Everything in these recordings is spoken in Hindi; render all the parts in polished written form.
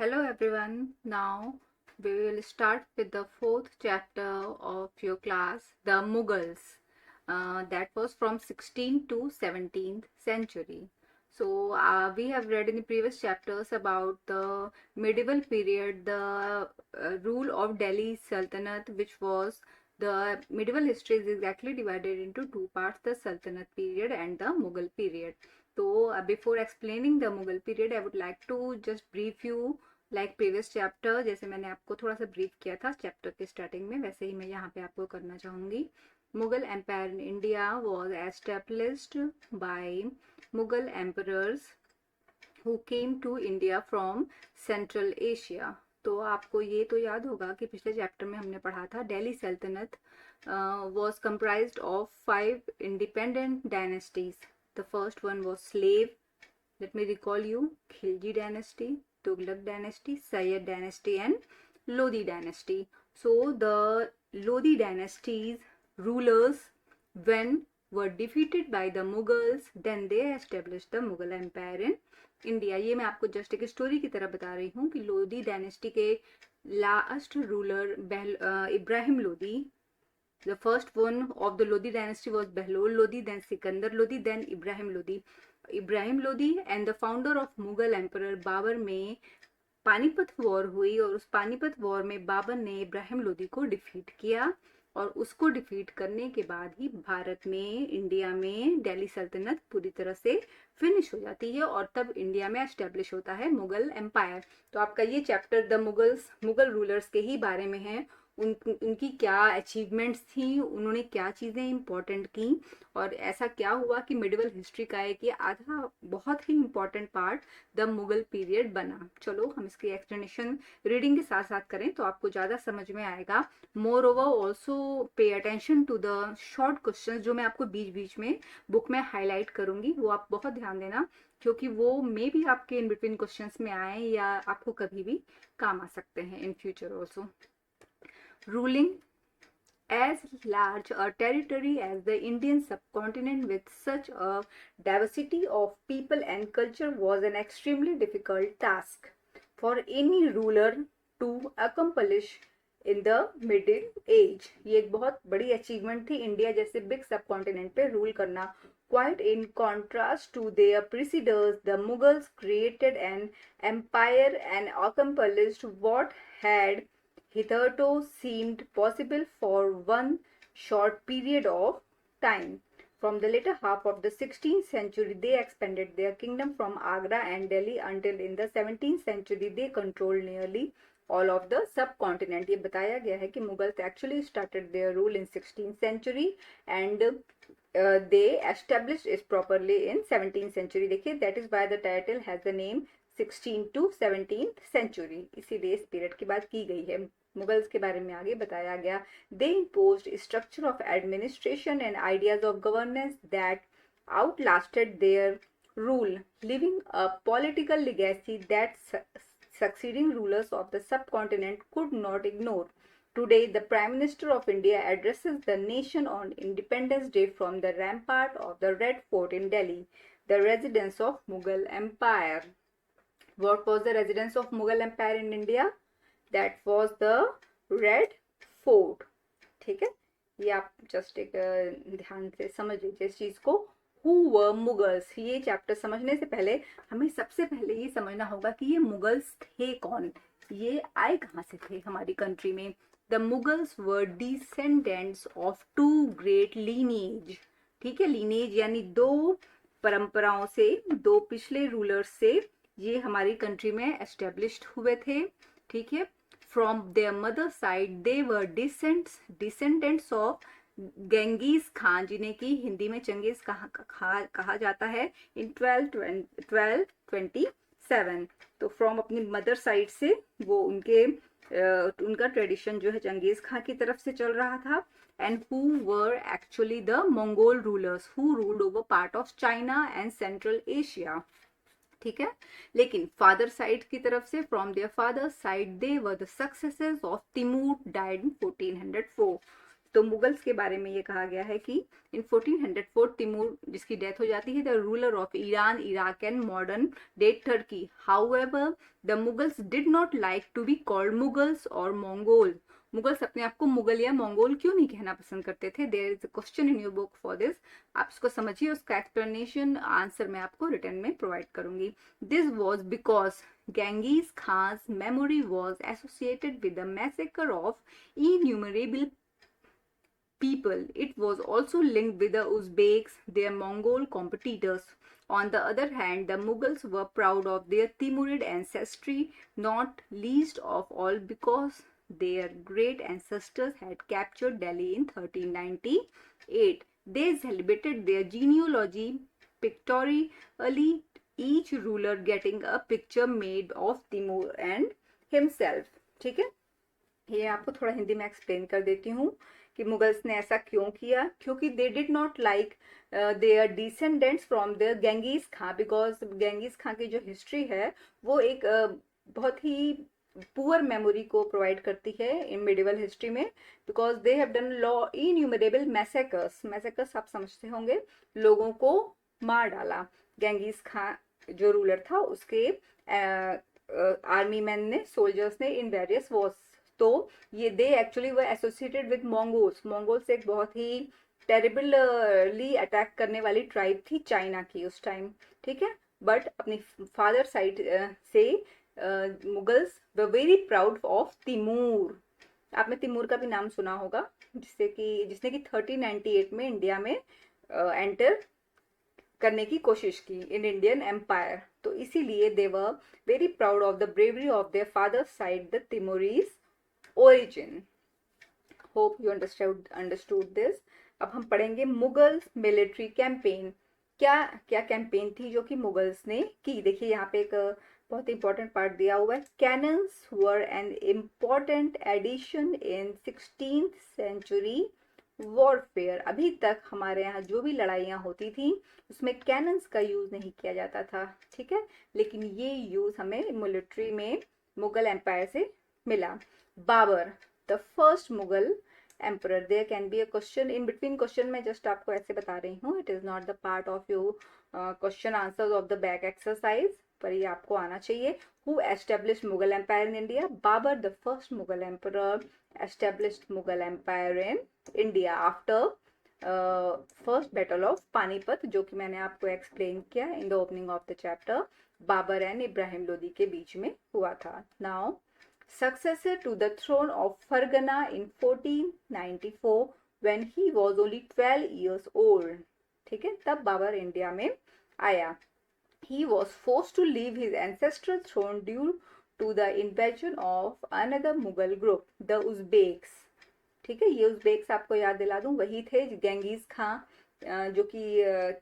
Hello everyone. Now we will start with the fourth chapter of your class, the Mughals. That was from 16th to 17th century. So we have read in the previous chapters about the medieval period, the rule of Delhi Sultanate, which was the medieval history is exactly divided into two parts, the Sultanate period and the Mughal period. So before explaining the Mughal period, I would like to just brief you like previous chapter, जैसे मैंने आपको थोड़ा सा ब्रीफ किया था चैप्टर के स्टार्टिंग में, वैसे ही मैं यहाँ पे आपको करना चाहूंगी. Mughal empire in India was established by Mughal emperors who came to India from Central Asia. तो आपको ये तो याद होगा कि पिछले चैप्टर में हमने पढ़ा था दिल्ली सल्तनत was comprised of 5 independent dynasties. The first one was slave. Let me recall you: Khilji dynasty, Tughlaq dynasty, Sayyid dynasty and Lodi dynasty. So the Lodi dynasty's rulers, when were defeated by the Mughals, then they established the Mughal empire in India. ये मैं आपको जस्ट एक स्टोरी की तरह बता रही हूँ कि लोधी डायनेस्टी के last ruler Ibrahim Lodhi. The first one of the Lodi dynasty was Behlol Lodi, then Sikandar Lodi, then Ibrahim Lodi. Ibrahim Lodi and the founder of Mughal Emperor Babur में पानीपत वॉर हुई और उस पानीपत वॉर में बाबर ने इब्राहिम लोदी को डिफीट किया और उसको डिफीट करने के बाद ही भारत में, इंडिया में दिल्ली सल्तनत पूरी तरह से फिनिश हो जाती है और तब इंडिया में एस्टेब्लिश होता है मुगल एम्पायर. तो आपका ये चैप्टर द मुगल रूलर्स के ही बारे में है. उनकी क्या अचीवमेंट्स थी, उन्होंने क्या चीज़ें इंपॉर्टेंट की और ऐसा क्या हुआ कि मिडिवल हिस्ट्री का एक ये आधा बहुत ही important part the Mughal period बना. चलो हम इसकी एक्सप्लेनेशन रीडिंग के साथ साथ करें तो आपको ज़्यादा समझ में आएगा. Moreover also pay attention to the short question जो मैं आपको बीच बीच में बुक में हाईलाइट करूंगी, वो आप बहुत ध्यान देना क्योंकि वो मे भी आपके इन बिटवीन क्वेश्चंस में आए या आपको कभी भी काम आ सकते हैं in future also. Ruling as large a territory as the Indian subcontinent with such a diversity of people and culture was an extremely difficult task for any ruler to accomplish in the middle age. ये एक बहुत बड़ी अचीवमेंट थी इंडिया जैसे बिग सब कॉन्टिनेंट पे रूल करना. Quite in contrast to their predecessors, the Mughals created an empire and accomplished what had hitherto seemed possible for one short period of time. From the later half of the 16th century, they expanded their kingdom from Agra and Delhi until in the 17th century they controlled nearly all of the subcontinent. ये बताया गया है कि Mughals actually started their rule in 16th century and they established it properly in 17th century. देखिए that is why the title has the name 16th to 17th century. इसीलिए इस पीरियड की बात की गई है. मुगल्स के बारे में आगे बताया गया. They imposed a structure of administration and ideas of governance that outlasted their rule, leaving a political legacy that succeeding rulers of the subcontinent could not ignore. Today, the Prime Minister of India addresses the nation on Independence Day from the rampart of the Red Fort in Delhi, the residence of Mughal Empire. What was the residence of Mughal Empire in India? That was the Red Fort. ठीक है, ये आप जस्ट एक ध्यान से समझ लीजिए इस चीज को. Who were Mughals? ये चैप्टर समझने से पहले हमें सबसे पहले ये समझना होगा कि ये मुगल्स थे कौन, ये आए कहाँ से थे हमारी कंट्री में. The Mughals were descendants of two great lineage. ठीक है, lineage यानी दो परंपराओं से, दो पिछले रूलर्स से ये हमारी कंट्री में एस्टेब्लिश्ड हुए थे. ठीक है, from their mother side they were descendants of गेंगीज Khan, जिन्हें की हिंदी में चंगेज कहा जाता है, in 1227. तो फ्रॉम अपनी मदर साइड से वो उनका ट्रेडिशन जो है चंगेज खान की तरफ से चल रहा था. and who were actually the Mongol rulers who ruled over part of China and Central Asia. ठीक है, लेकिन फादर साइड की तरफ से from there father side they were the successors of Timur, died in 1404. तो मुगल्स के बारे में ये कहा गया है कि इन 1404 तिमूर जिसकी डेथ हो जाती है the ruler of Iran, Iraq and modern day Turkey. However the Mughals did not like to be called Mughals और मंगोल। मुगल्स अपने आप को मुगल या मंगोल क्यों नहीं कहना पसंद करते थे? There is a question in your book for this. आप इसको समझिए, उसका एक्सप्लेनेशन आंसर मैं आपको रिटर्न में प्रोवाइड करूंगी। This was because Genghis Khan's memory was associated with the massacre of innumerable people. It was also linked with the Uzbeks, their Mongol competitors. On the other hand, the Mughals were proud of their Timurid ancestry, not least of all because their great ancestors had captured Delhi in 1398. They celebrated their genealogy pictorially, each ruler getting a picture made of Timur and himself. ठीक है, ये आपको थोड़ा हिंदी में एक्सप्लेन कर देती हूँ कि मुगल्स ने ऐसा क्यों किया। क्योंकि they did not like their descendants from the Genghis Khan, because Genghis Khan की जो हिस्ट्री है वो एक बहुत ही पुअर मेमोरी को प्रोवाइड करती है इन मिडिवल हिस्ट्री में, because they have done law innumerable massacres. Massacres आप समझते होंगे, लोगों को मार डाला। गेंगीज खां जो रूलर था उसके आर्मी मैन ने, सोल्जर्स ने इन वेरियस वॉर्स। तो ये they actually were associated with Mongols. Mongols एक बहुत ही टेरिबली अटैक करने वाली ट्राइब थी चाइना की उस टाइम, ठीक है। बट अपनी फादर साइड से Mughals were very proud of Timur. आपने तिमूर का भी नाम सुना होगा, जिसने कि 1398 में इंडिया में एंटर करने की कोशिश की इन इंडियन एम्पायर। तो इसीलिए they were very proud of the bravery of their father side the Timurids origin. Hope you understood this. अब हम पढ़ेंगे मुगल्स मिलिट्री कैंपेन। क्या क्या कैंपेन थी जो कि मुगल्स ने की। देखिए यहाँ पे एक बहुत इंपॉर्टेंट पार्ट दिया हुआ है। Cannons were an important addition in 16th century warfare. अभी तक हमारे यहाँ जो भी लड़ाइयाँ होती थी उसमें कैनन्स का यूज नहीं किया जाता था, ठीक है, लेकिन ये यूज हमें मिलिट्री में मुगल एम्पायर से मिला। Babur the first Mughal emperor. There can be a question in between. Question में जस्ट आपको ऐसे बता रही हूँ, it is not the part of your question answers of the back exercise, पर ये आपको आना चाहिए। Who established Mughal empire in India? Babur the first Mughal emperor established Mughal Empire in India after first battle of Panipat, जो कि मैंने आपको एक्सप्लेन किया in the opening of the chapter. Babur and Ibrahim Lodi के बीच में हुआ था। Now successor to the throne of Fargana in 1494 when he was only 12 years old, ठीक है, तब बाबर इंडिया में आया। He was forced to leave his ancestral throne due to the invasion of another Mughal group, the Uzbeks, ठीक है। ये उज़्बेक्स आपको याद दिला दूं, वही थे गेंगीज खां जो कि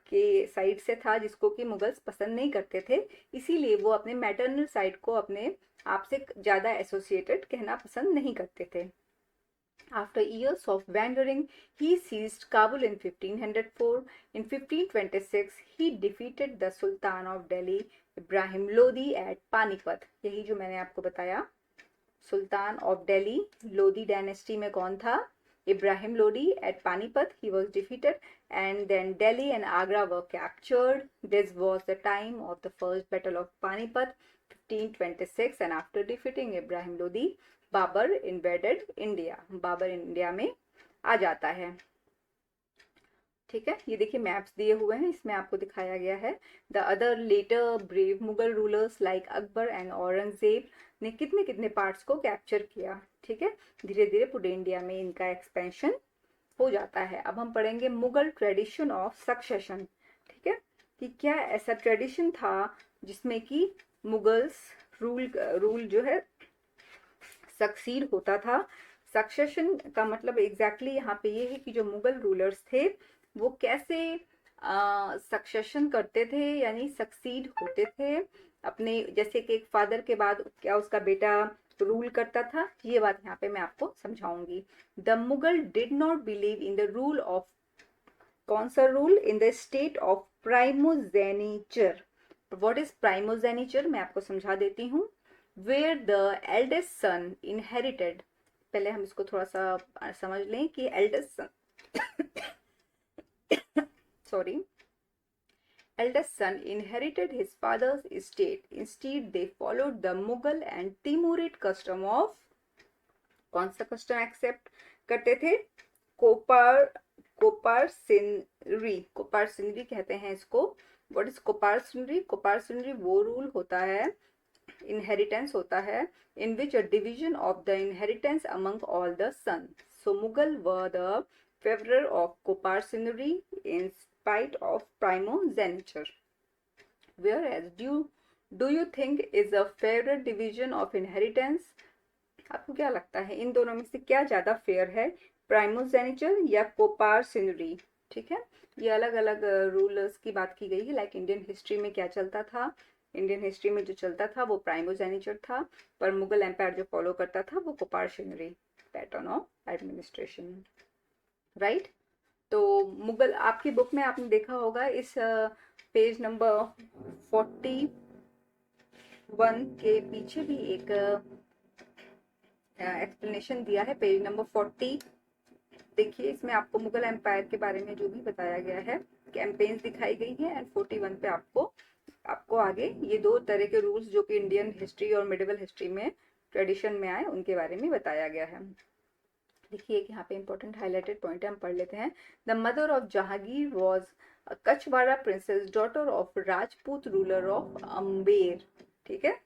के साइड से था, जिसको कि मुगल्स पसंद नहीं करते थे, इसीलिए वो अपने मैटरनल साइड को अपने आप से ज़्यादा एसोसिएटेड कहना पसंद नहीं करते थे। After years of wandering, he seized Kabul in 1504. In 1526, he defeated the Sultan of Delhi, Ibrahim Lodi, at Panipat. यही जो मैंने आपको बताया, सुल्तान ऑफ दिल्ली, लोदी डायनेस्टी में कौन था? Ibrahim Lodi. At Panipat, he was defeated, and then Delhi and Agra were captured. This was the time of the first battle of Panipat, 1526, and after defeating Ibrahim Lodi, Babur invaded India. Babur India में आ जाता है, ठीक है। ये देखिए मैप्स दिए हुए हैं, इसमें आपको दिखाया गया है the other later brave Mughal rulers like Akbar and Aurangzeb ने कितने कितने पार्ट्स को कैप्चर किया, ठीक है। धीरे धीरे पूरे इंडिया में इनका एक्सपेंशन हो जाता है। अब हम पढ़ेंगे मुगल ट्रेडिशन ऑफ सक्सेशन, ठीक है, कि क्या ऐसा ट्रेडिशन था जिसमें कि मुगल्स रूल जो है सक्सीड होता था। सक्सेशन का मतलब एग्जैक्टली यहाँ पे ये है कि जो मुगल रूलर्स थे वो कैसे सक्सेशन करते थे, यानी सक्सीड होते थे अपने, जैसे कि एक फादर के बाद क्या उसका बेटा रूल करता था। ये बात यहाँ पे मैं आपको समझाऊंगी। The Mughal did not believe in the rule of, कौन सा rule? In the state of primogeniture. What is primogeniture मैं आपको समझा देती हूँ। Where the eldest son inherited पहले हम इसको थोड़ा सा समझ लें कि eldest sorry eldest son inherited his father's estate. Instead, they followed the Mughal and Timurid custom of कौन सा कस्टम एक्सेप्ट करते थे? कोपार कोपारसिनरी कहते हैं इसको. What is कोपारसिनरी? कोपारसिनरी वो रूल होता है, इनहेरिटेंस होता है, in which a division of the inheritance among all the sons. So Mughal were the favourer of coparcenary in spite of primogeniture. Whereas do you think is a fairer division of inheritance? आपको क्या लगता है इन दोनों में से क्या ज्यादा फेयर है, प्राइमोजेनिचर या कोपारसिनरी? ठीक है, ये अलग अलग रूलर्स की बात की गई है. लाइक इंडियन हिस्ट्री में क्या चलता था? इंडियन हिस्ट्री में जो चलता था वो प्राइमोजेनिचर था, पर मुगल एम्पायर जो फॉलो करता था वो कोपारसिनरी पैटर्न ऑफ एडमिनिस्ट्रेशन. राइट. तो मुगल, आपकी बुक में आपने देखा होगा इस पेज नंबर 41 के पीछे भी एक एक्सप्लेनेशन दिया है. पेज नंबर 40 देखिए, इसमें आपको मुगल एम्पायर के बारे में जो भी बताया गया है, कैंपेन्स दिखाई गई है. एंड 41 पे आपको आगे ये दो तरह के रूल्स जो कि इंडियन हिस्ट्री और मिडिवल हिस्ट्री में ट्रेडिशन में आए उनके बारे में बताया गया है. देखिए कि यहाँ पे इंपॉर्टेंट हाईलाइटेड पॉइंट हम पढ़ लेते हैं. The mother of Jahangir was Kachhwaha princess, daughter of Rajput ruler of Amber. ठीक है,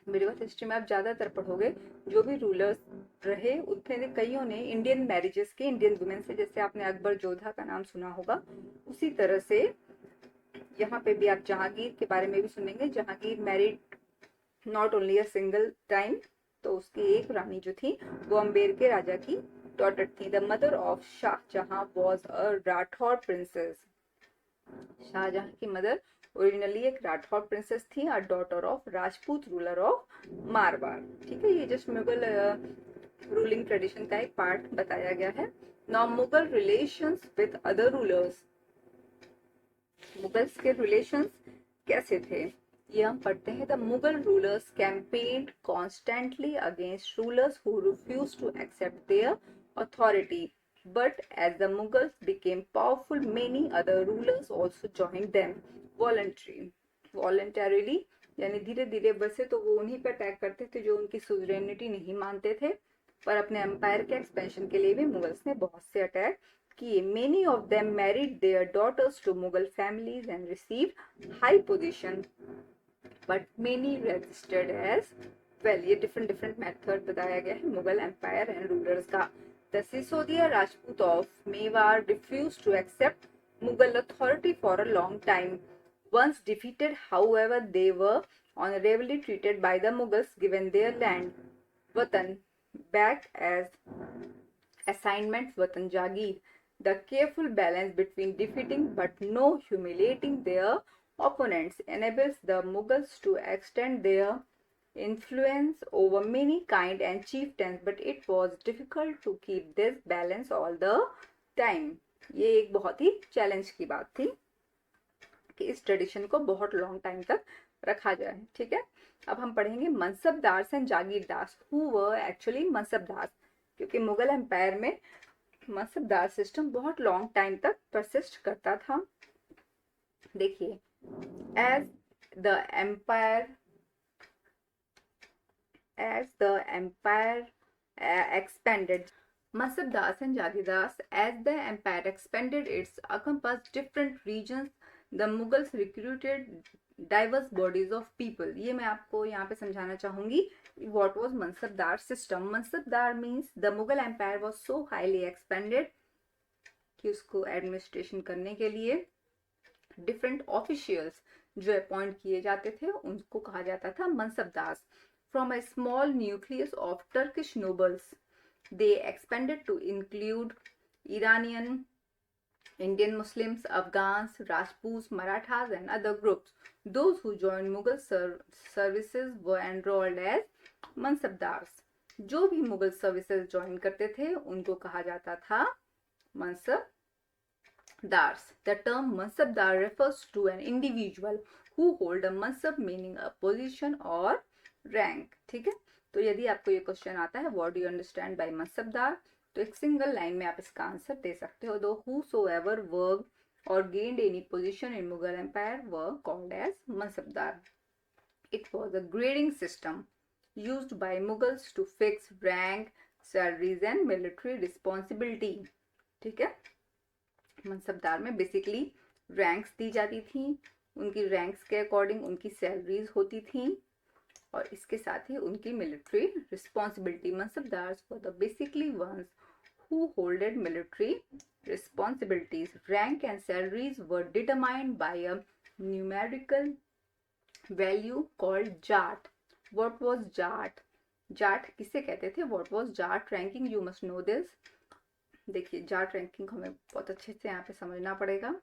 मिडिवल हिस्ट्री में आप ज्यादातर पढ़ोगे जो भी रूलर्स रहे उतने कईयों ने इंडियन मैरिजेस के, इंडियन वुमेन से, जैसे आपने अकबर जोधा का नाम सुना होगा, उसी तरह से यहाँ पे भी आप जहांगीर के बारे में भी सुनेंगे. Jahangir married not only a single time, तो उसकी एक रानी जो थी वो अम्बेर के राजा की डॉटर थी. The mother of Shah Jahan was a Rathore princess. Shah Jahan की मदर ओरिजिनली एक राठौर प्रिंसेस थी, a daughter of Rajput ruler of Marwar. ठीक है, ये जस्ट मुगल रूलिंग ट्रेडिशन का एक पार्ट बताया गया है. Now Mughal relations with other rulers. Mughals के रिलेशंस कैसे थे ये हम पढ़ते हैं. The Mughal rulers campaigned constantly against rulers who refuse to accept their authority. But as the Mughals became powerful, many other rulers also joined them voluntarily. यानी धीरे धीरे वैसे तो वो उन्हीं पे अटैक करते थे जो उनकी सुवरेनिटी नहीं मानते थे, पर अपने एम्पायर के एक्सपेंशन के लिए भी मुगल्स ने बहुत से अटैक किए. Many of them married their daughters to Mughal families and received high position, but many resisted as well. ये different मेथड बताया गया है मुगल एम्पायर एंड रूलर्स का. The Sisodia Rajput of Mewar refused to accept Mughal authority for a long time. Once defeated, however, they were honorably treated by the Mughals, given their land, Watan, back as assignments Watan Jagir. The careful balance between defeating but no humiliating their opponents enables the Mughals to extend their influence over many kind and chieftains, but it was difficult to keep this balance all the time. ये एक बहुत ही चैलेंज की बात थी कि इस ट्रेडिशन को बहुत लॉन्ग टाइम तक रखा जाए. ठीक है, अब हम पढ़ेंगे mansabdars and jagirdars. Who were actually mansabdars, क्योंकि मुगल एम्पायर में मनसबदार सिस्टम बहुत लॉन्ग टाइम तक परसिस्ट करता था. देखिए, as the empire expanded, Masabdas and Jagidas, as the empire expanded, its encompassed different regions. The Mughals recruited diverse bodies of people. ये मैं आपको यहाँ पे समझाना चाहूंगी. What was Mansabdar system? Mansabdar means the Mughal empire was so highly expanded कि उसको एडमिनिस्ट्रेशन करने के लिए डिफरेंट ऑफिशियल्स जो अपॉइंट किए जाते थे उनको कहा जाता था mansabdar. From a small nucleus of Turkish nobles, they expanded to include Iranian, Indian Muslims, Afghans, Rajputs, Marathas, and other groups. Those who joined Mughal services were enrolled as Mansabdars. जो भी मुगल सर्विसेज ज्वाइन करते थे उनको कहा जाता था Mansabdars. The term Mansabdar refers to an individual who hold a mansab, meaning a position or rank. ठीक है, तो यदि आपको ये क्वेश्चन आता है what do you understand by mansabdar, तो एक सिंगल लाइन में आप इसका आंसर दे सकते हो। दो whosoever worked or gained any position in Mughal Empire were called as mansabdar. It was a grading system used by Mughals to fix rank, salaries and military responsibility. ठीक है, मनसबदार में बेसिकली रैंक्स दी जाती थी, उनकी रैंक्स के अकॉर्डिंग उनकी सैलरीज होती थी और इसके साथ ही उनकी military responsibility. Mansabdars were the basically ones who holded military responsibilities. Rank and salaries were determined by a numerical value called jat. What was jat? Jat किसे कहते थे? What was Jat ranking? You must know this. देखिए जाट रैंकिंग हमें बहुत अच्छे से यहाँ पे समझना पड़ेगा।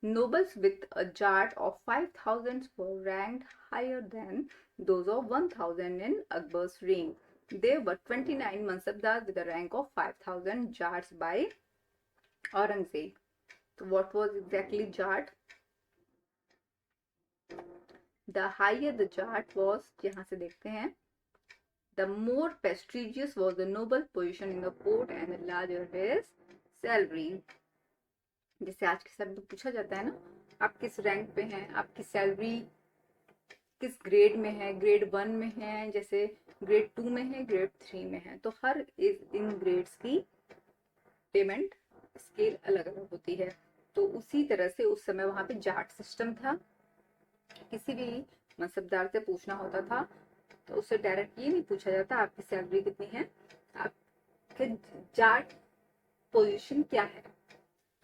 Nobles with a jat of 5,000 were ranked higher than those of 1,000 in Akbar's reign. There were 29 mansabdars with a rank of 5,000 jats by Aurangzeb. So what was exactly jat? The higher the jat was, यहाँ से देखते हैं, the more prestigious was the noble position in the court and the larger his salary. जैसे आज के समय में पूछा जाता है ना, आप किस रैंक पे हैं, आपकी सैलरी किस ग्रेड में है, ग्रेड 1 में है, जैसे ग्रेड 2 में है, ग्रेड 3 में है, तो हर इन ग्रेड्स की पेमेंट स्केल अलग अलग होती है। तो उसी तरह से उस समय वहां पे जाट सिस्टम था। किसी भी मनसबदार से पूछना होता था तो उससे डायरेक्ट ये नहीं पूछा जाता आपकी सैलरी कितनी है, आपके जाट पोजीशन क्या है।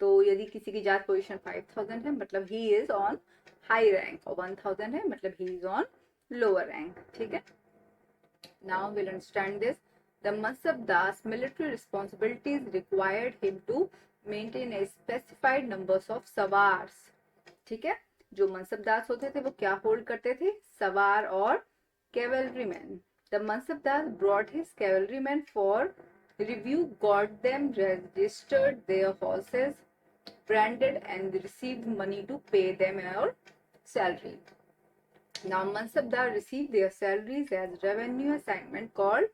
तो यदि किसी की जाट पोजीशन 5,000 है मतलब he is on high rank, और 1,000 है मतलब he is on lower rank. ठीक है, now we'll understand this. The mansabdars military responsibilities required him to maintain a specified numbers of sawars. ठीक है, जो मनसबदार होते थे वो क्या होल्ड करते थे? सवार और cavalryman. The mansabdar brought his cavalryman for review, got them registered their horses, branded and received money to pay them their salary. Now Mansabdar received their salaries as revenue assignment called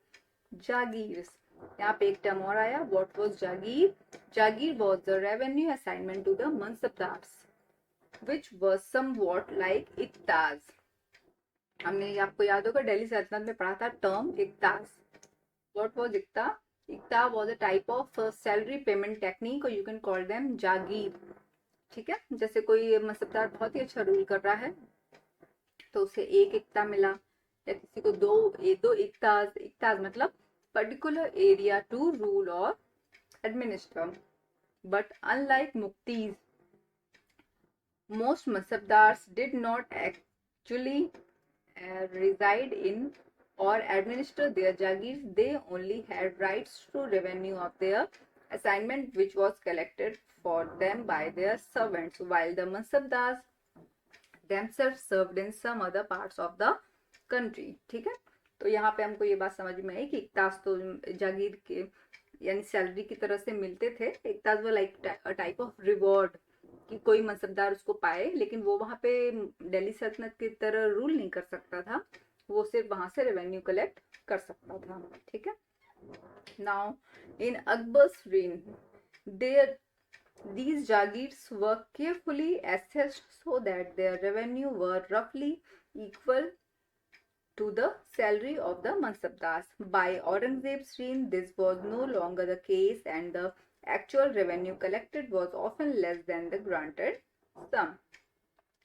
Jagirs. यहाँ पे एक टर्म और आया, what was Jagir? Jagir was the revenue assignment to the Mansabdars, which was somewhat like Iktas. हमने आपको याद होगा दिल्ली सल्तनत में पढ़ा था term इक्ताज। What was Ikta? Ikta was a type of salary payment technique, or you can call them जागीर। ठीक है, जैसे कोई मनसबदार बहुत ही अच्छा रूल कर रहा है तो उसे एक इक्ता मिला, या किसी को दो इक्ताज। इक्ताज मतलब पर्टिकुलर एरिया टू रूल और administer. But unlike muqtis, most mansabdars did not actually reside in or administer their jagirs. They only had rights to revenue of their assignment, which was collected for them by their servants, while the mansabdars themselves served in some other parts of the country. ठीक है, तो यहाँ पे हमको ये बात समझ में आई कि इक्ताज तो जागीर के यानी सैलरी की तरह से मिलते थे। इक्ताज वो लाइक टाइप ऑफ रिवॉर्ड कि कोई मनसबदार उसको पाए, लेकिन वो वहां पे दिल्ली सल्तनत की तरह रूल नहीं कर सकता था, वो सिर्फ वहां से रेवेन्यू कलेक्ट कर सकता था। ठीक है, now in Akbar's reign their these jagirs were carefully assessed so that their revenue were roughly equal to the salary of the mansabdars. By Aurangzeb's reign, this was no longer the case, and the actual revenue collected was often less than the granted sum.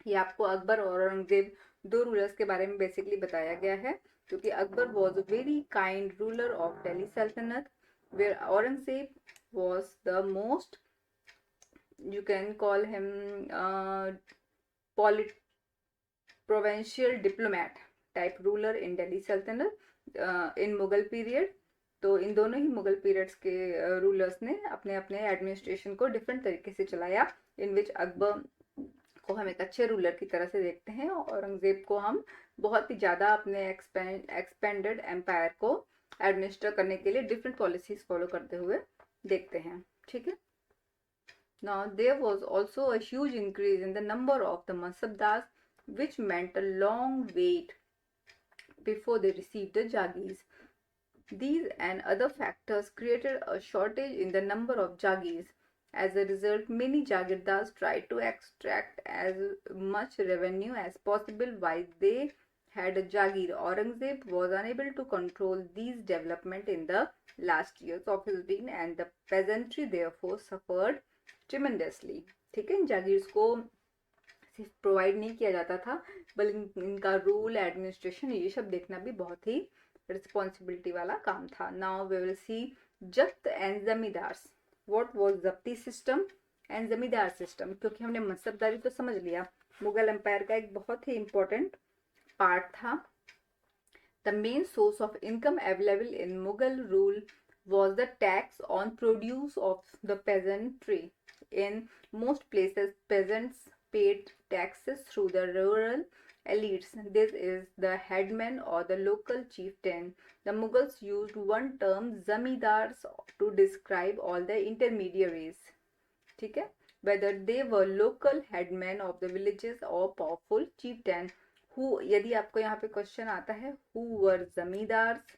ये आपको अकबर और औरंगजेब दो रूलर्स के बारे में बेसिकली बताया गया है, क्योंकि Akbar was a very kind ruler of Delhi Sultanate, where Aurangzeb was the most, you can call him provincial diplomat type ruler in Delhi Sultanate in Mughal period. तो इन दोनों ही मुगल पीरियड्स के रूलर्स ने अपने अपने एडमिनिस्ट्रेशन को डिफरेंट तरीके से चलाया, इन विच अकबर को हम एक अच्छे रूलर की तरह से देखते हैं, औरंगजेब को हम बहुत ही ज़्यादा अपने एक्सपेंडेड एम्पायर को एडमिनिस्टर करने के लिए डिफरेंट पॉलिसीज फॉलो करते हुए देखते हैं। ठीक है, now there was also a huge increase in the number of the mansabdars, which meant a long wait before they received the jagirs. These and other factors created a shortage in the number of Jagirs. As a result, many Jagirdars tried to extract as much revenue as possible while they had a Jagir. Aurangzeb was unable to control these developments in the last years of his reign and the peasantry therefore suffered tremendously. ठीक है, जागीर्स को सिर्फ प्रोवाइड नहीं किया जाता था बल्कि इनका रूल एडमिनिस्ट्रेशन ये सब देखना भी बहुत ही रिस्पॉन्सिबिलिटी वाला काम था. नाउ वी विल सी जब्त एंड जमींदार्स. व्हाट वाज जब्ती सिस्टम एंड जमींदार सिस्टम. क्योंकि हमने मनसबदारी तो समझ लिया, मुगल एम्पायर का एक बहुत ही इंपॉर्टेंट पार्ट था. The main source of income available in Mughal rule was the tax on produce of the peasantry. In most places, peasants paid taxes through the rural elites. This is the headman or the local chieftain. The Mughals used one term zamindars to describe all the intermediaries. ठीक है, whether they were local headmen of the villages or powerful chieftain. Who, यदि आपको यहाँ पे क्वेश्चन आता है who were zamindars,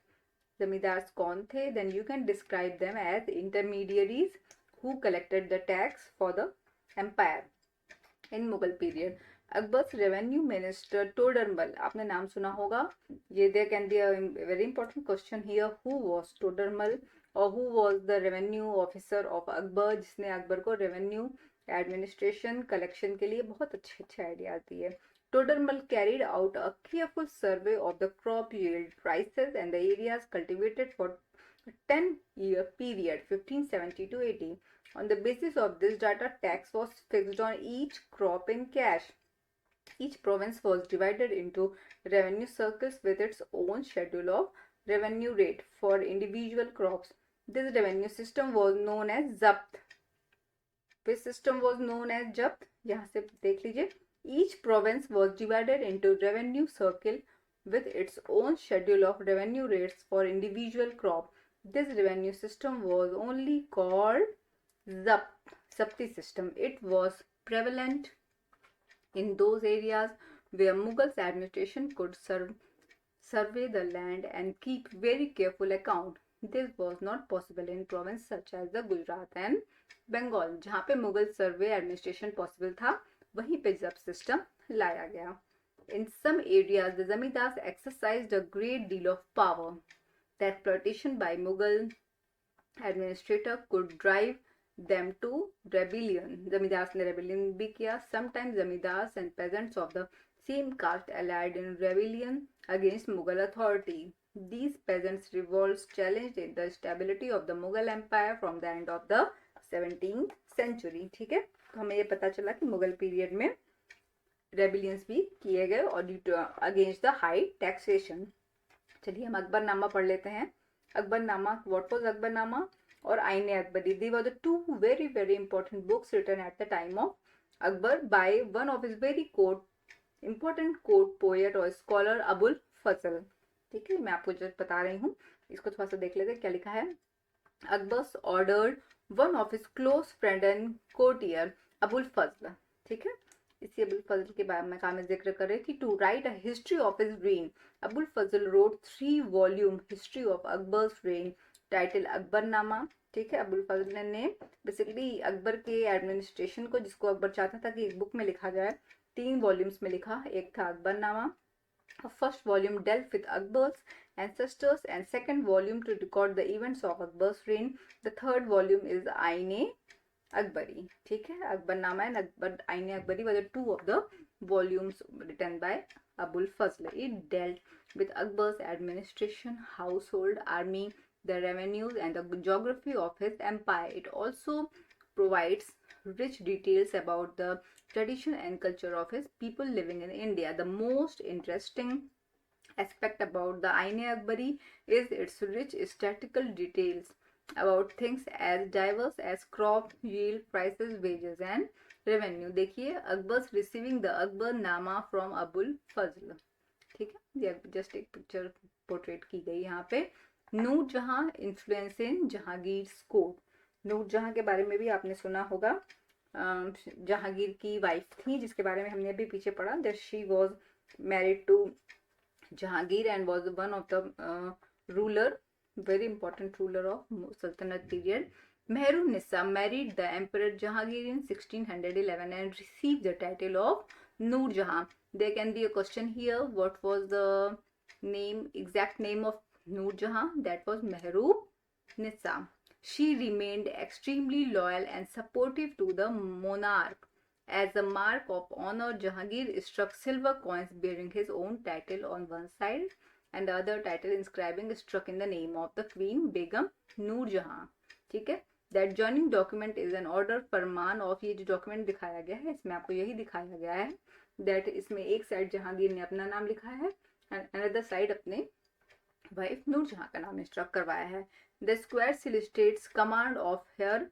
जमींदार्स कौन थे, then you can describe them as intermediaries who collected the tax for the empire in Mughal period. Akbar's revenue minister Todarmal, आपने नाम सुना होगा ये. there can be a very important question here, who was Todarmal or who was the revenue officer of Akbar, जिसने अकबर को revenue administration collection के लिए बहुत अच्छे आइडियाज दिए. Todarmal carried out a careful survey of the crop yield, prices and the areas cultivated for a 10-year period 1570 to 80. On the basis of this data, tax was fixed on each crop in cash. Each province was divided into revenue circles with its own schedule of revenue rate for individual crops. This revenue system was known as Zabt. This system was known as Zabt. यहाँ से देख लीजिए. Each province was divided into revenue circle with its own schedule of revenue rates for individual crop. This revenue system was only called Zapti system. It was prevalent in those areas where Mughals administration could survey the land and keep very careful account. This was not possible in provinces such as the Gujarat and Bengal. जहाँ पे मुगल सर्वे एडमिनिस्ट्रेशन पॉसिबल था वहीं पे जब सिस्टम लाया गया. In some areas, the zamindars exercised a great deal of power. The exploitation by Mughal administrator could drive them to rebellion. zamindars ने rebellion भी किया. Sometimes zamindars and peasants of the same caste allied in rebellion against Mughal authority. These peasants' revolts challenged the stability of the Mughal empire from the end of the 17th century. ठीक है, तो हमें ये पता चला कि मुगल पीरियड में रेबिलियंस भी किए गए और अगेंस्ट द हाई टैक्सेशन. चलिए हम अकबरनामा पढ़ लेते हैं. अकबरनामा, व्हाट वाज अकबरनामा और Aini Akbari. They were the two very very important books written at the time of Akbar by one of his very important court poet और स्कॉलर अबुल फजल. ठीक है, मैं आपको जो बता रही हूँ इसको थोड़ा सा देख लेते हैं क्या लिखा है. Akbar ordered one of his close friend and courtier Abul Fazl. ठीक है, इसी अबुल फजल के बारे में मैं जिक्र कर रही थी. To write a history of his reign. Abul Fazl wrote 3 volume history of Akbar's reign title Akbarnama. ठीक है, अबुल फजल ने बेसिकली अकबर के एडमिनिस्ट्रेशन को, जिसको अकबर चाहता था कि एक बुक में लिखा जाए, 3 वॉल्यूम्स में लिखा. एक था Akbarnama. First volume dealt with Akbar's ancestors and second volume to record the events of Akbar's reign. The third volume is Aine Akbari. ठीक है, Akbarnama and Aine Akbari were the 2 of the volumes written by Abul Fazl. It dealt with Akbar's administration, household, army, the revenues and the geography of his empire. It also provides rich details about the tradition and culture of his people living in India. The most interesting aspect about the Aine Akbari is its rich statistical details about things as diverse as crop yield, prices, wages and revenue. देखिए, Akbar's receiving the Akbarnama from Abul Fazl. ठीक है, ये जस्ट एक पिक्चर पोर्ट्रेट की गई यहाँ पे. नूर जहां इन्फ्लुएंस इन जहांगीर कोर्ट. नूर जहां के बारे में भी आपने सुना होगा. जहांगीर की वाइफ थी जिसके बारे में हमने अभी पीछे पढ़ा. That she was married to Jahangir and was one of the ruler very important ruler of Sultanate period. Mehru Nissa married the Emperor Jahangir in 1611 and received the title of Noor Jahan. There can be a question here. What was the exact name of Noor Jahan? That was Mehru Nissa. She remained extremely loyal and supportive to the monarch. As a mark of honor, Jahangir struck silver coins bearing his own title on one side and the other title inscribing struck in the name of the Queen Begum Noor Jahan. ठीक है. That joining document is an order Farman of. ये जो डॉक्यूमेंट दिखाया गया है इसमें आपको यही दिखाया गया है दैट इसमें एक साइड जहांगीर ने अपना नाम लिखा है एंड अनदर साइड अपने वाइफ नूर जहां का नाम इंस्ट्रक्ट करवाया है. The square seal states command of her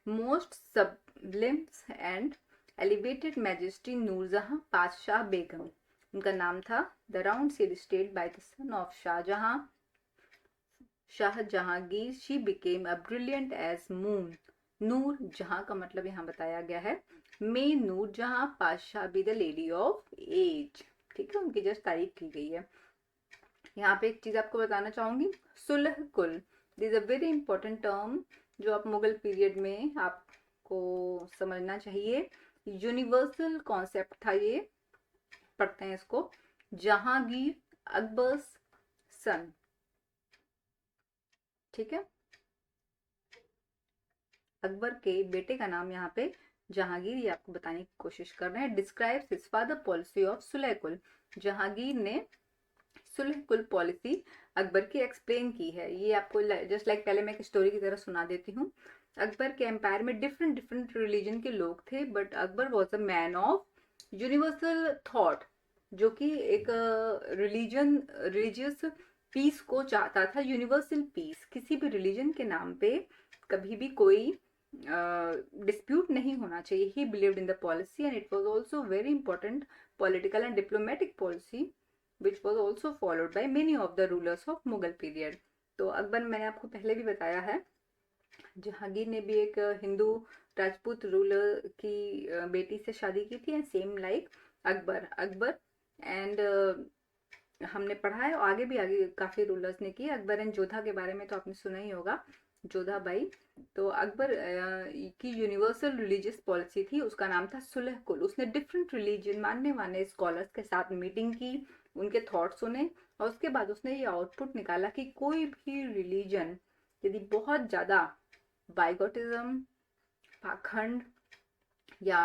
most sublimes and elevated majesty Nur Jahan Padshah Begum. उनका नाम था. The round seal state by the son of Shahjahan Shah Jahangir. She became a brilliant as moon. Nur Jahan का मतलब यहाँ बताया गया है. मे Nur Jahan Padshah be the lady of age. ठीक है, उनकी जस्ट तारीफ की गई है. यहाँ पे एक चीज आपको बताना चाहूंगी, सुलह कुल. This a very important term जो आप मुगल पीरियड में आपको समझना चाहिए. यूनिवर्सल कॉन्सेप्ट था ये. पढ़ते हैं इसको. जहांगीर अकबर सन. ठीक है, अकबर के बेटे का नाम यहाँ पे जहांगीर, ये आपको बताने की कोशिश कर रहे हैं. Describes his father policy of Sulh Kul. Jahangir ने सुलह कुल पॉलिसी अकबर की एक्सप्लेन की है. ये आपको जस्ट लाइक पहले मैं एक स्टोरी की तरह सुना देती हूँ. अकबर के एम्पायर में डिफरेंट डिफरेंट रिलीजन के लोग थे but Akbar was a man of universal thought जो कि एक रिलीजियस पीस को चाहता था. Universal peace. किसी भी रिलीजन के नाम पे कभी भी कोई डिस्प्यूट नहीं होना चाहिए. ही believed in the policy and it was also very important political and diplomatic policy which was also followed by many of the rulers of Mughal period. तो अकबर मैंने आपको पहले भी बताया है. जहांगीर ने भी एक हिंदू राजपूत रूलर की बेटी से शादी की थी and same like Akbar and हमने पढ़ा है आगे भी आगे काफी रूलर्स ने की. अकबर एंड जोधा के बारे में तो आपने सुना ही होगा, जोधा बाई. तो अकबर की यूनिवर्सल रिलीजियस पॉलिसी थी, उसका नाम था सुलह कुल. उसने डिफरेंट रिलीजन मानने वाले स्कॉलर्स के साथ मीटिंग की, उनके थॉट सुने और उसके बाद उसने ये आउटपुट निकाला कि कोई भी रिलीजन यदि बहुत ज्यादा बाइगोटिज्म, पाखंड या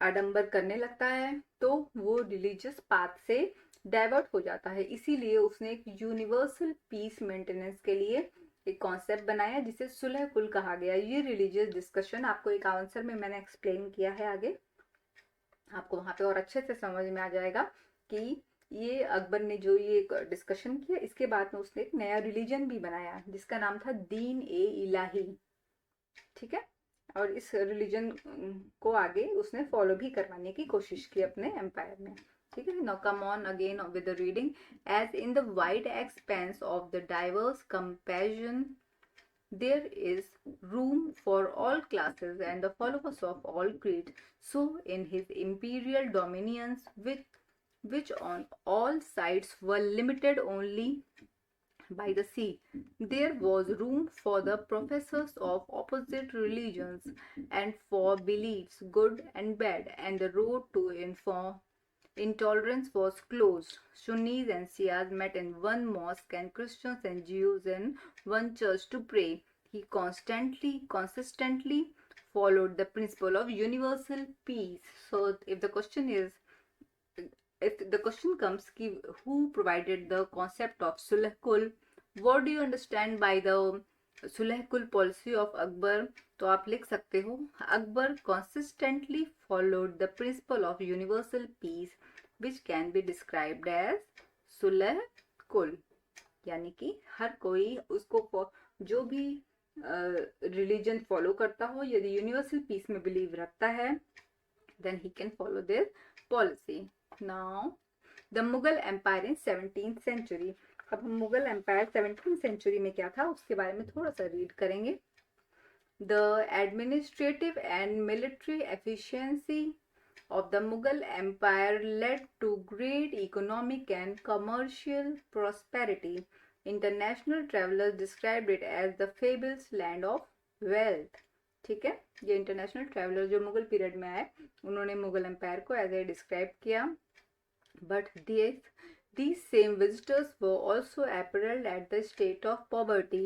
आडंबर करने लगता है तो वो रिलीजियस पाथ से डाइवर्ट हो जाता है. इसीलिए उसने एक यूनिवर्सल पीस मेंटेनेंस के लिए एक कॉन्सेप्ट बनाया जिसे सुलह कुल कहा गया. ये रिलीजियस डिस्कशन आपको एक आंसर में मैंने एक्सप्लेन किया है. आगे आपको वहां पे और अच्छे से समझ में आ जाएगा कि ये अकबर ने जो ये डिस्कशन किया इसके बाद में उसने एक नया रिलीजन भी बनाया जिसका नाम था दीन ए इलाही. ठीक है, और इस रिलीजन को आगे उसने फॉलो भी करवाने की कोशिश की अपने एम्पायर में. ठीक है, now come on again with the reading. As in the wide expanse of the diverse compassion there is room for all classes and the followers of all creeds. So in his imperial dominions which on all sides were limited only by the sea, there was room for the professors of opposite religions and for beliefs good and bad, and the road to intolerance was closed. Sunnis and Shias met in one mosque and Christians and Jews in one church to pray. He consistently followed the principle of universal peace. So if the question comes who provided the concept of Sulah Kul, what do you understand by the Sulah Kul policy of Akbar? तो आप लिख सकते हो Akbar consistently followed the principle of universal peace which can be described as सुलह कुल. यानी कि हर कोई उसको जो भी रिलीजन फॉलो करता हो यदि यूनिवर्सल पीस में बिलीव रखता है then he can follow this policy. Now the Mughal Empire in 17th century. अब हम मुगल एम्पायर 17th सेंचुरी में क्या था उसके बारे में थोड़ा सा रीड करेंगे. The administrative and military efficiency of the Mughal Empire led to great economic and commercial prosperity. International travelers described it as the Fables land of wealth. ठीक है, ये इंटरनेशनल ट्रैवलर जो मुगल पीरियड में आए उन्होंने मुगल एम्पायर को एज ए डिस्क्राइब किया. But these same visitors were also appalled at the state of poverty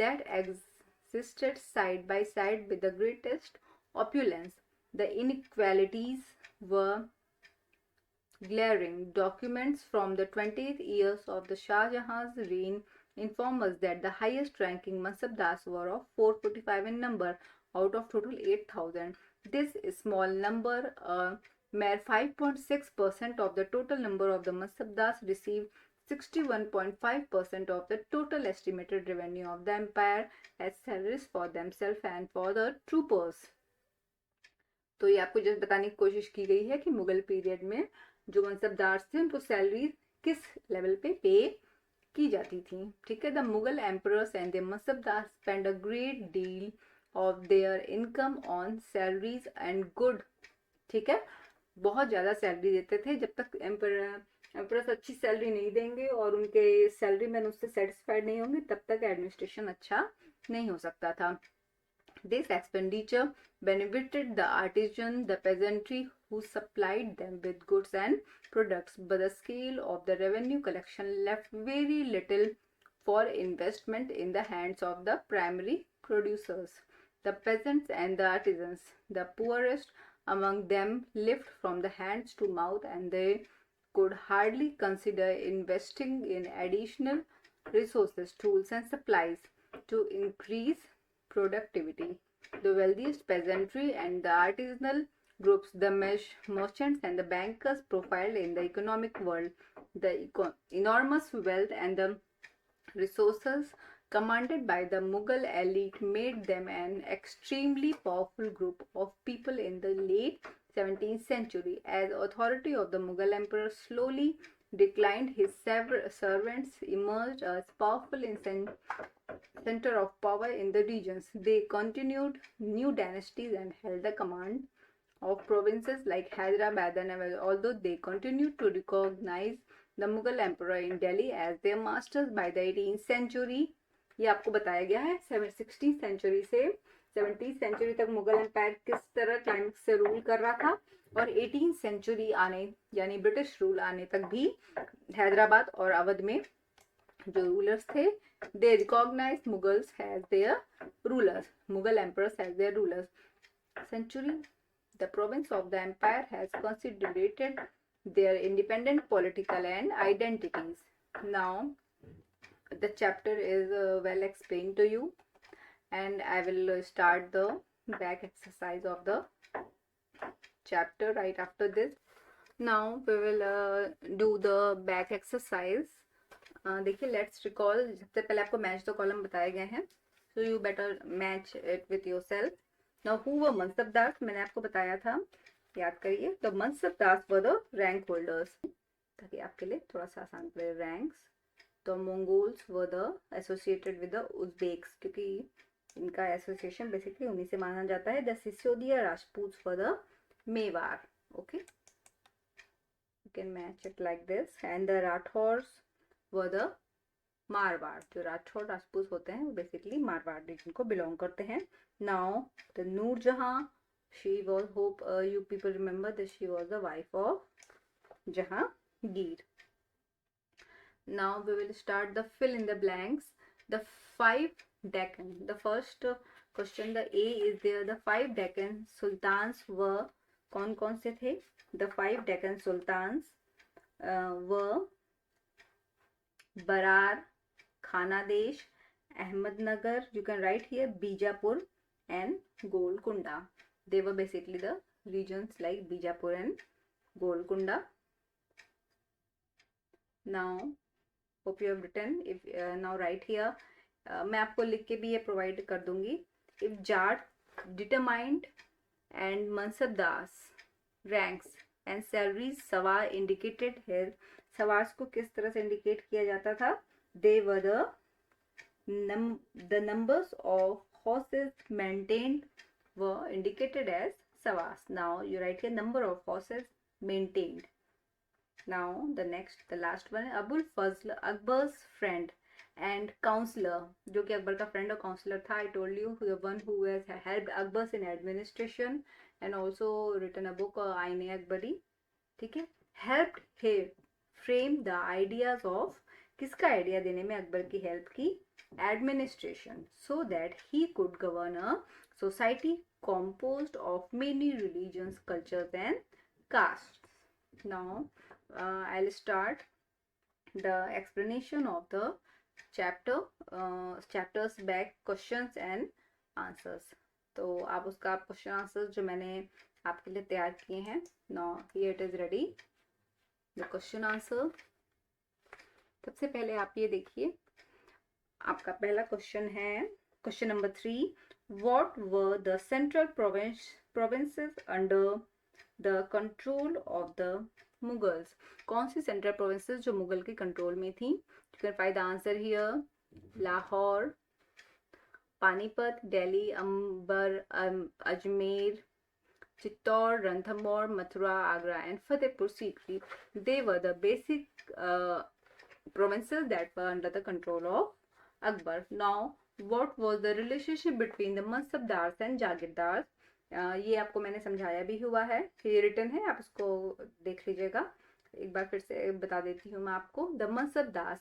that existed side by side with the greatest opulence. The inequalities were glaring. Documents from the 20th years of the Shah Jahan's reign inform us that the highest ranking Mansabdars were of 445 in number out of total 8,000. This small number, mere 5.6% of the total number of the Mansabdars, received 61.5% of the total estimated revenue of the empire as salaries for themselves and for the troopers. तो ये आपको जस्ट बताने की कोशिश की गई है कि मुगल पीरियड में जो मनसबदार थे उनको सैलरी किस लेवल पे की जाती थी. ठीक है, the Mughal emperors and the mansabdar spend a great deal of their income on salaries and good. ठीक है, बहुत ज़्यादा सैलरी देते थे. जब तक एम्परर्स अच्छी सैलरी नहीं देंगे और उनके सैलरी मैन उससे सेटिस्फाइड नहीं होंगे तब तक एडमिनिस्ट्रेशन अच्छा नहीं हो सकता था. This expenditure benefited the artisan, the peasantry who supplied them with goods and products, but the scale of the revenue collection left very little for investment in the hands of the primary producers. The peasants and the artisans, the poorest among them, lived from the hands to mouth, and they could hardly consider investing in additional resources, tools, and supplies to increase productivity. The wealthiest peasantry and the artisanal groups, the merchants and the bankers profiled in the economic world, the enormous wealth and the resources commanded by the Mughal elite made them an extremely powerful group of people in the late 17th century. As authority of the Mughal emperor slowly declined, his servants emerged as powerful in center of power in the regions. They continued new dynasties and held the command of provinces like Hyderabad and Awadh, although they continued to recognize the Mughal emperor in Delhi as their masters by the 18th century. ये आपको बताया गया है 16th सेंचुरी से 17th सेंचुरी तक मुगल एम्पायर किस तरह क्लाइमेक्स से रूल कर रहा था और 18th सेंचुरी आने यानी ब्रिटिश रूल आने तक भी हैदराबाद और अवध में जो रूलर्स थे they recognized Mughals as their rulers, Mughal emperors as their rulers. Century, the province of the empire has consolidated their independent political and identities. Now, the chapter is well explained to you, and I will start the back exercise of the chapter right after this. Now, we will do the back exercise. देखिए लेट्स रिकॉल. सबसे पहले आपको मैच द कॉलम बताए गए हैं, so you better match it with yourself. Now who were mansabdar, मैंने आपको बताया था, याद करिए. The mansabdar were the rank holders, ताकि आपके लिए थोड़ा सा आसान पड़े. Ranks, the Mongols were the associated with the Uzbeks, क्योंकि इनका एसोसिएशन बेसिकली उन्हीं से माना जाता है. The Sisodia Rajput were the Mewar. Okay, you can match it like this. And the Rathores were the Marwar. जो राठौड़ राजपूत होते हैं वो बेसिकली मारवाड़ रीजन को बिलोंग करते हैं. Now the Nurjahan, she was, hope you people remember that she was the wife of Jahangir. Now we will start the fill in the blanks. The 5 Deccan. The first question, the A is there. The 5 Deccan sultans were, कौन कौन से थे? The 5 Deccan sultans were Barar, Khanadesh, Ahmednagar, you can write here Bijapur and Golconda. They were basically the regions like Bijapur and Golconda. Now, hope you have written. If now write here. मैं आपको लिख के भी ये प्रोवाइड कर दूंगी. If Jat determined and Mansabdars ranks and salaries Sawa indicated here. सवार्स को किस तरह से इंडिकेट किया जाता था? They were the numbers of horses maintained were indicated as sawars. Now you write here number of horses maintained. Now the next, the last one, Abul Fazl, Akbar's friend, and counsellor, जो कि अकबर का फ्रेंड और काउंसलर था. I told you the one who has helped Akbar in administration and also written a book Ain Akbari. ठीक है. Helped him frame the ideas of, किसका आइडिया देने में अकबर की हेल्प की? Administration, so that he could govern a society composed of many religions, cultures and castes. Now I'll start the explanation of the chapters back questions and answers. तो आप उसका क्वेश्चन आंसर जो मैंने आपके लिए तैयार किए हैं. Now here it is ready, the question answer. सबसे पहले आप ये देखिए, आपका पहला क्वेश्चन है question number 3. What were the central provinces under the control of the Mughals? कौन सी सेंट्रल प्रोविंसेस जो मुगल के कंट्रोल में थी? You can find the answer here. Lahore, Panipat, Delhi, Ambar, Ajmer, Chittor, Ranthambore, Mathura, Agra and Fatehpur Sikri. They were the basic provinces that were under the control of Akbar. Now what was the relationship between the mansabdars and जागीरदार? ये आपको मैंने समझाया भी हुआ है, ये रिटन है, आप इसको देख लीजिएगा. एक बार फिर से बता देती हूँ मैं आपको. The mansabdars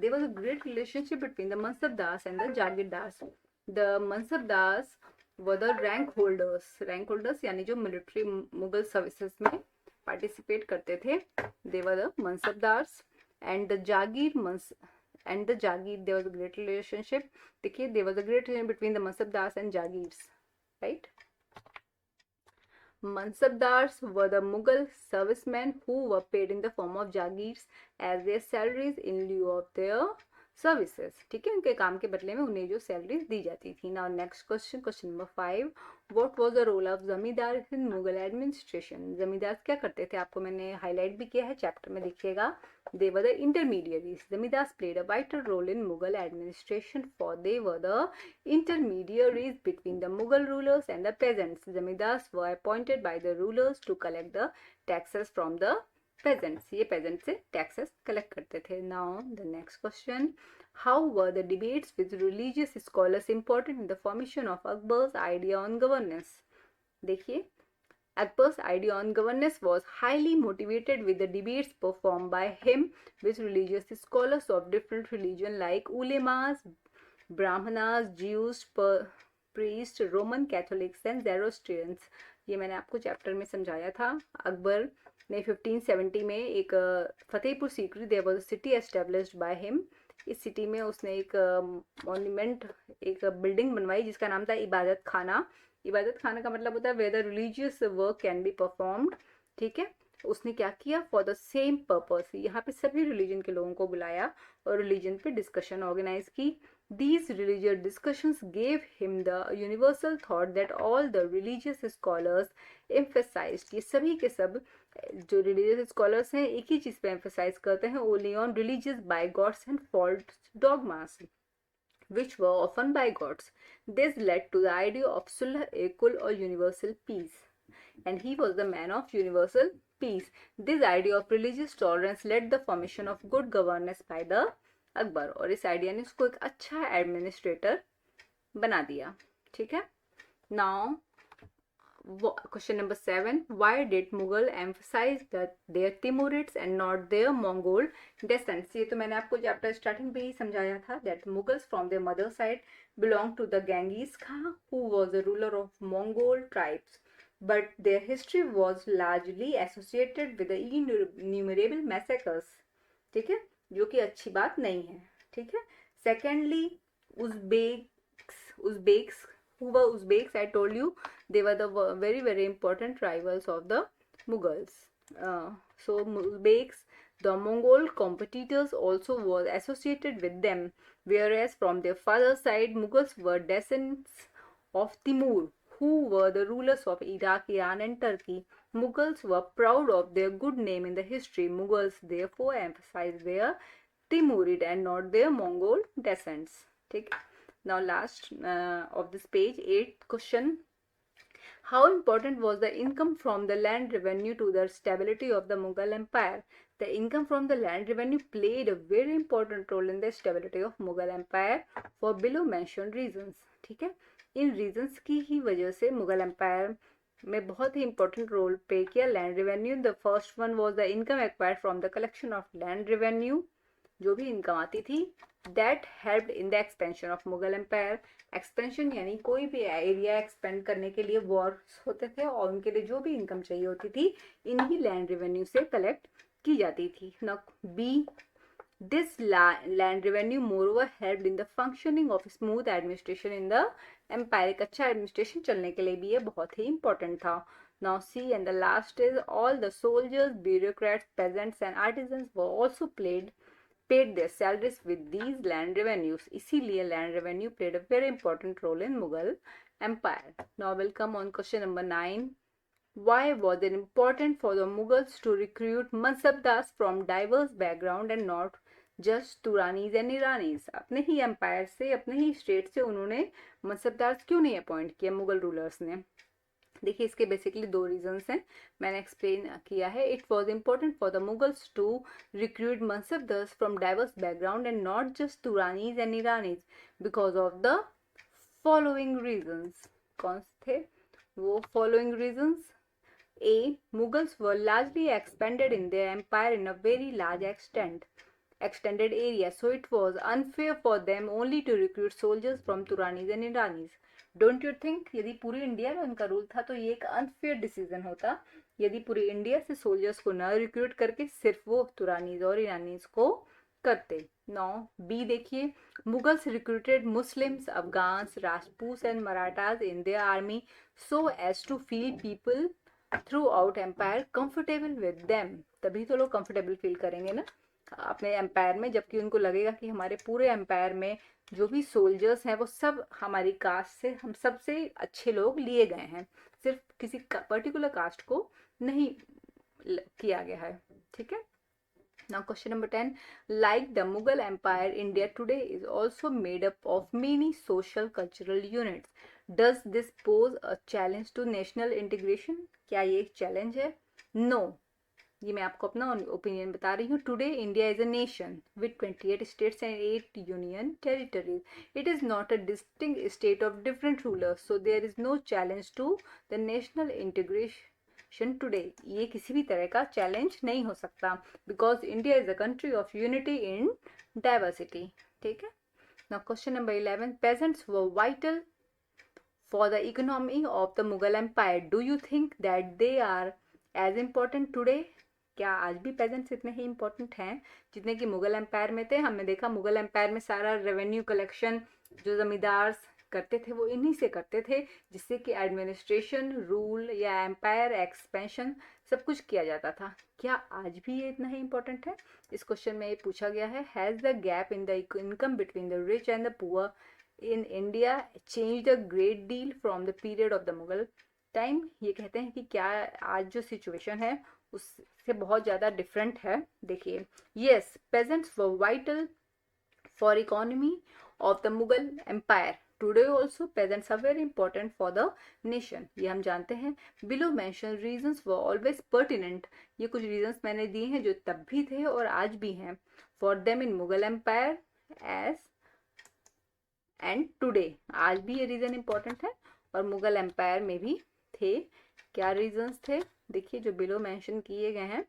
there was a great relationship between the mansabdars and the जागीरदार्स. The mansabdars were the rank holders यानी जो मिलिट्री मुगल सर्विसेज में पार्टिसिपेट करते थे. They were the mansabdars and the Jagirs, there was a great relationship. देखिए, there was a great relationship between the Mansabdars and Jagirs, right? Mansabdars were the Mughal servicemen who were paid in the form of Jagirs as their salaries in lieu of their services. ठीक है, उनके काम के बदले में उन्हें जो सैलरीज दी जाती थी. Now next question, question number 5. What was the role of zamindar in Mughal administration? जमींदार क्या करते थे, आपको मैंने हाईलाइट भी किया है, चैप्टर में देखिएगा. They were the intermediaries. Zamindar played a vital role in Mughal administration for they were the intermediaries between the Mughal rulers and the peasants. Zamindar were appointed by the rulers to collect the taxes from the peasants. ये peasants से taxes collect करते थे. Now the next question, how were the debates with religious scholars important in the formation of Akbar's idea on governance? देखिए, Akbar's idea on governance was highly motivated with the debates performed by him with religious scholars of different religion like ulemas, brahmanas, Jews, priests, Roman Catholics and Zoroastrians. ये मैंने आपको चैप्टर में समझाया था. अकबर ने 1570 में एक Fatehpur Sikri, there was a city established by him. इस सिटी में उसने एक मॉन्यूमेंट, एक बिल्डिंग बनवाई जिसका नाम था इबादत खाना. इबादत खाना का मतलब होता है where the religious work can be performed. ठीक है, उसने क्या किया, फॉर द सेम पर्पस, यहाँ पे सभी रिलीजन के लोगों को बुलाया और रिलीजन पे डिस्कशन ऑर्गेनाइज की. These religious discussions gave him the universal thought that all the religious scholars emphasized. ये सभी के सब जो religious scholars हैं एक ही चीज पे emphasize करते हैं, only on religious bigots and false dogmas which were often bigots. This led to the idea of sulh e kul or universal peace, and he was the man of universal peace. This idea of religious tolerance led the formation of good governance by the Akbar, और इस आइडिया ने उसको एक अच्छा एडमिनिस्ट्रेटर बना दिया. ठीक है. Now question number 7. Why did Mughal emphasize that their Timurids and not their Mongol descents? ये तो मैंने आपको चैप्टर स्टार्टिंग पे ही समझाया था. That Mughals from their mother side belong to the Genghis Khan who was the ruler of Mongol tribes, but their history was largely associated with the innumerable massacres. ठीक है, जो कि अच्छी बात नहीं है. ठीक है. Secondly, Uzbeks, who were Uzbeks, I told you, they were the very very important rivals of the Mughals. So Uzbeks, the Mongol competitors, also were associated with them, whereas from their father's side Mughals were descendants of Timur, who were the rulers of Iraq, Iran and Turkey. Mughals were proud of their good name in the history. Mughals therefore emphasized their Timurid and not their Mongol descents. ठीक. Now last of this page, 8th question. How important was the income from the land revenue to the stability of the Mughal Empire? The income from the land revenue played a very important role in the stability of Mughal Empire for below mentioned reasons. ठीक है, इन reasons की ही वजह से मुगल एम्पायर में बहुत ही important रोल प्ले किया land revenue. The first one was the income acquired from the collection of land revenue. जो भी इनकम आती थी that helped in the expansion of Mughal empire. Expansion यानी कोई भी एरिया एक्सपेंड करने के लिए वॉर्स होते थे और उनके लिए जो भी इनकम चाहिए होती थी इन्हीं लैंड रेवेन्यू से कलेक्ट की जाती थी. न B, this land revenue moreover helped in the functioning of smooth administration in the empire. एक अच्छा एडमिनिस्ट्रेशन चलने के लिए भी ये बहुत ही इंपॉर्टेंट था. Now C, and the last is all the soldiers, bureaucrats, peasants and artisans were also paid their salaries with these land revenues. इसीलिए land revenue played a very important role in Mughal Empire. Now we'll come on question number 9. Why was it important for the Mughals to recruit mansabdars from diverse background and not just Turanis and Iranis? अपने ही एम्पायर से, अपने ही स्टेट से उन्होंने मनसबदार क्यों नहीं अपॉइंट किया मुगल रूलर्स ने? देखिए इसके बेसिकली दो रीजंस हैं, मैंने एक्सप्लेन किया है. It was important for the Mughals to recruit mansabdars from diverse background and not just Turanis and Iranis because of the following reasons. कौन थे वो following reasons? A, Mughals were largely expanded in their empire in a very large extended area, so it was unfair for them only to recruit soldiers from Turanis and Iranis. Don't you think यदि पूरी इंडिया में उनका रूल था तो ये एक अनफेयर डिसीजन होता यदि पूरी इंडिया से सोल्जर्स को न रिक्रूट करके सिर्फ वो तुरानीज और ईरानीज को करते. नौ बी देखिए, Mughals recruited Muslims, Afghans, Rajput and Marathas in their army so as to feel people throughout empire comfortable with them. तभी तो लोग कंफर्टेबल फील करेंगे ना अपने एम्पायर में, जबकि उनको लगेगा कि हमारे पूरे एम्पायर में जो भी सोल्जर्स हैं वो सब हमारी कास्ट से, हम सबसे अच्छे लोग लिए गए हैं, सिर्फ किसी पर्टिकुलर कास्ट को नहीं किया गया है. ठीक है. Now question number 10. Like the Mughal Empire, India today is also made up of many social cultural units. Does this pose a challenge to national integration? क्या ये एक चैलेंज है? No. ये मैं आपको अपना ओपिनियन बता रही हूँ. Today India is a nation with 28 states and 8 union territories. It is not a distinct state of different rulers, so there is no challenge to the national integration today. ये किसी भी तरह का चैलेंज नहीं हो सकता because India is a country of unity in diversity. ठीक है. Now question number 11. Peasants were vital for the economy of the Mughal Empire. Do you think that they are as important today? क्या आज भी पेजेंट्स इतने ही इम्पोर्टेंट हैं जितने कि मुगल एम्पायर में थे? हमने देखा मुगल एम्पायर में सारा रेवेन्यू कलेक्शन जो जमींदार करते थे वो इन्हीं से करते थे, जिससे कि एडमिनिस्ट्रेशन, रूल या एम्पायर एक्सपेंशन सब कुछ किया जाता था. क्या आज भी ये इतना ही इम्पोर्टेंट है? इस क्वेश्चन में ये पूछा गया है. Has the gap in the income between the rich and the poor in India changed a great deal from the period of the Mughal time? ये कहते हैं कि क्या आज जो सिचुएशन है उससे बहुत ज़्यादा डिफरेंट है. देखिए, yes, peasants were vital for economy of the Mughal Empire. Today also peasants are very important for the nation. ये हम जानते हैं. Below mentioned reasons were always pertinent. ये कुछ reasons मैंने दिए हैं जो तब भी थे और आज भी हैं for them in Mughal Empire as and today. आज भी ये रीजन इंपॉर्टेंट है और मुगल एम्पायर में भी थे. क्या रीजंस थे? देखिए जो बिलो मेंशन किए गए हैं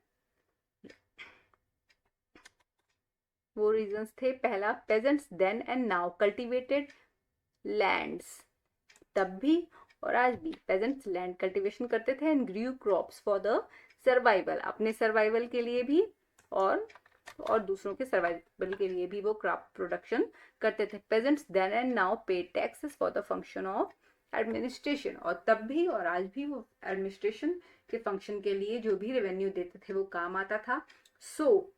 वो रीजंस थे. पहला, peasants then and now cultivated lands. तब भी और आज भी पेजेंट्स लैंड कल्टिवेशन करते थे and Guru crops for the survival. अपने सर्वाइवल के लिए भी और दूसरों के सर्वाइवल के लिए भी वो क्रॉप प्रोडक्शन करते थे. पेजेंट्स देन एंड नाउ पे taxes for the function of administration. और तब भी और आज भी वो एडमिनिस्ट्रेशन के फंक्शन के लिए जो भी रेवेन्यू देते थे वो काम आता था. सो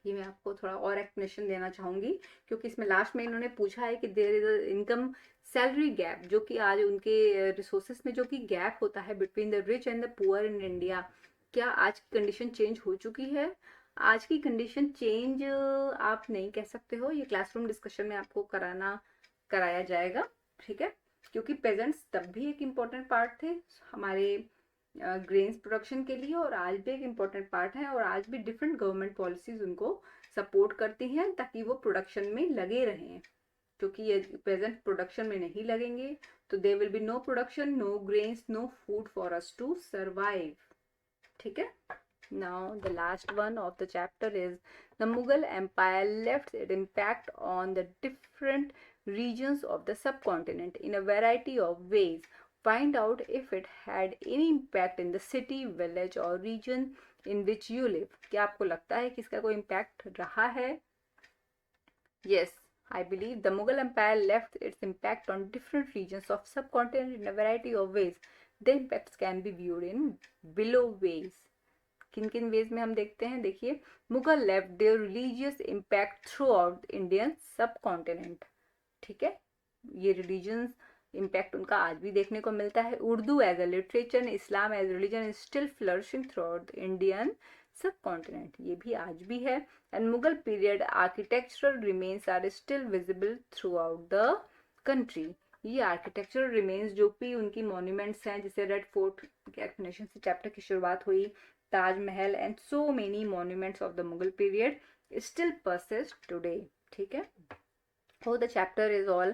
ये मैं आपको थोड़ा और एक्सप्लेनेशन देना चाहूंगी क्योंकि इसमें लास्ट में इन्होंने पूछा है कि there is income salary gap, जो कि आज उनके रिसोर्सेस में जो कि गैप होता है between the rich and the poor in India. क्या आज की कंडीशन चेंज हो चुकी है? आज की कंडीशन चेंज आप नहीं कह सकते हो. ये क्लासरूम डिस्कशन में आपको कराया जाएगा. ठीक है. क्योंकि पेजेंट्स तब भी एक इम्पोर्टेंट पार्ट थे हमारे ग्रेन्स प्रोडक्शन के लिए, और आज भी एक इम्पोर्टेंट पार्ट है, और आज भी डिफरेंट गवर्नमेंट पॉलिसीज उनको सपोर्ट करती हैं ताकि वो प्रोडक्शन में लगे रहें, क्योंकि ये प्रेजेंट प्रोडक्शन में नहीं लगेंगे तो there will be no production, no grains, no food for us to survive. ठीक है। Now the last one of the chapter is the Mughal Empire left its impact on the different regions of the subcontinent in a variety of ways. Find out if it had any impact in the city, village or region in which you live. क्या आपको लगता है कि इसका कोई impact रहा है? Yes, I believe the Mughal Empire left its impact on different regions of subcontinent in a variety of ways. The impacts can be viewed in below ways. किन किन वेज में हम देखते हैं, देखिए, Mughal left there religious impact through out Indian सब कॉन्टिनेंट। ठीक है, ये रिलीजियंस इम्पैक्ट उनका आज भी देखने को मिलता है। Urdu as a literature, Islam as religion is still flourishing throughout Indian subcontinent, ये भी आज भी है। And Mughal period architectural remains are still visible throughout the country. ये आर्किटेक्चरल रिमेन्स जो भी उनकी मॉन्यूमेंट्स हैं, जैसे रेड फोर्ट के एक्सप्लेनेशन से चैप्टर की शुरुआत हुई, Taj Mahal and so many monuments of the Mughal period still persist today. ठीक है. So the chapter is all